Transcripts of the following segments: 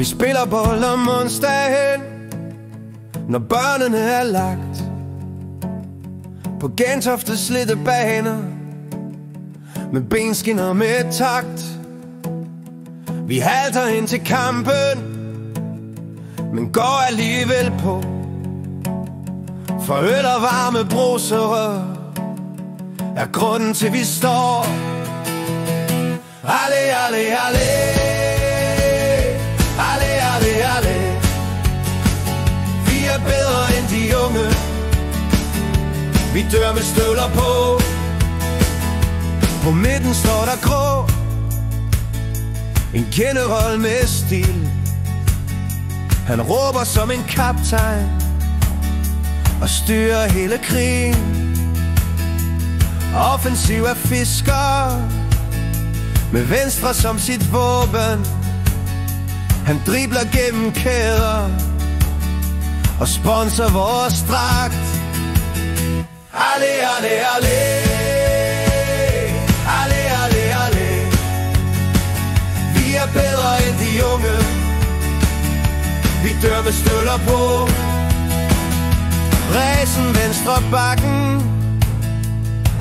Vi spiller bold om onsdagen, når børnene er lagt på Gentofte slidte baner, med benskinner med takt. Vi halter ind til kampen, men går alligevel på, for øl og varme brusere er grunden til vi står. Alle, alle, alle, alle, alle, alle. Vi er bedre end de unge. Vi dør med støvler på. På midten står der grå, en general med stil. Han råber som en kaptajn og styrer hele krigen. Offensiv er fisker med venstre som sit våben. Han dribler gennem kæder og sponser vores dragt. Alle, alle, alle, alle, alle, alle. Vi er bedre end de unge. Vi dør med støvler på. Ræsen venstre bakken,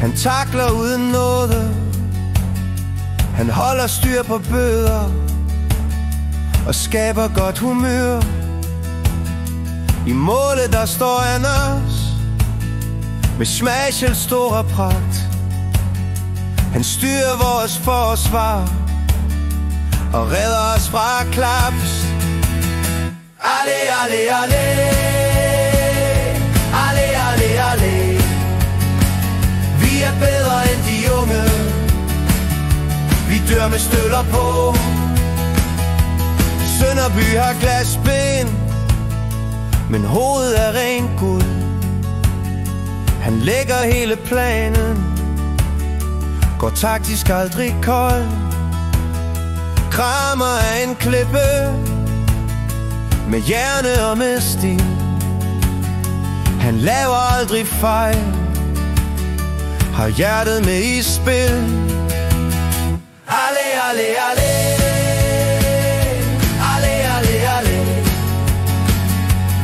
han takler uden nåde. Han holder styr på bøder og skaber godt humør. I målet der står Anders med Schmeichels store pragt. Han styrer vores forsvar og redder os fra klaps. Alle, alle, alle, alle, alle, alle. Vi er bedre end de unge. Vi dør med støvler på. Sønderby har glasben, men hovedet er rent guld. Han lægger hele planen, går taktisk aldrig kold. Krammer af en klippe, med hjerne og med stil. Han laver aldrig fejl, har hjertet med i spil. Alle, alle, alle, alle, alle, alle.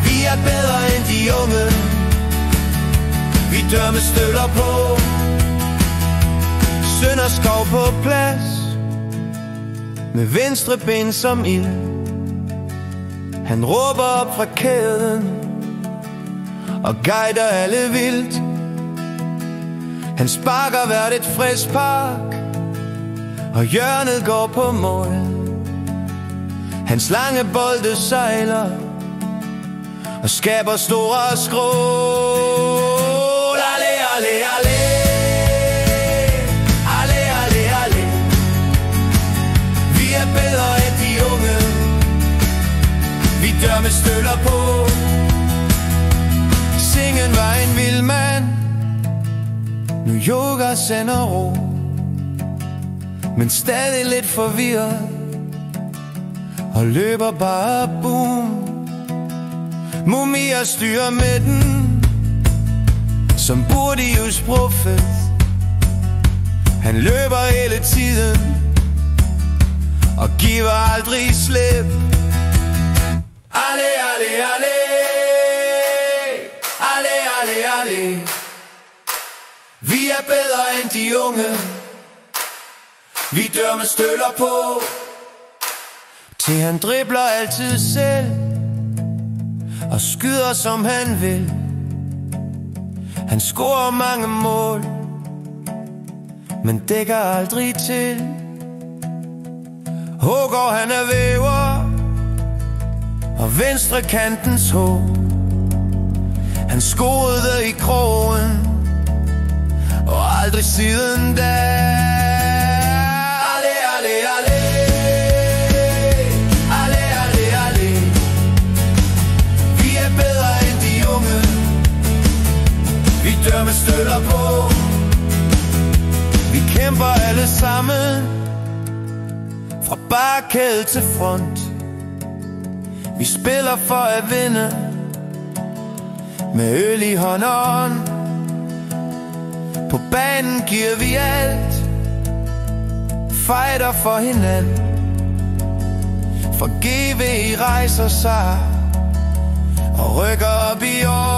Vi er bedre end de unge. Vi dør med støvler på. Sønderskov på plads, med venstre ben som ild. Han råber op fra kæden og guider alle vildt. Han sparker hvert et frispark, og hjørnet går på mål. Hans lange bolde sejler og skaber store skrål. Alle, alle, alle, alle, alle, alle. Vi er bedre end de unge. Vi dør med støvler på. Singen var en vild mand, nu yoga sender ro, men stadig lidt forvirret og løber bare boom. Mumier styrer midten som Bourdieu's profet. Han løber hele tiden og giver aldrig slip. Alle, alle, alle, alle, alle, alle. Vi er bedre end de unge. Vi dør med støvler på. Til han dribler altid selv og skyder som han vil. Han scorer mange mål, men dækker aldrig til. Hågaard han er væver og venstre kantens håb. Han scorede i krogen og aldrig siden da. Alle, alle, alle, alle, alle, alle. Vi er bedre end de unge. Vi dør med støvler på. Vi kæmper alle sammen, fra barkæde til front. Vi spiller for at vinde, med øl i hånd og hånd. På banen giver vi alt, fighter for hinanden. For GV rejser sig og rykker op i år.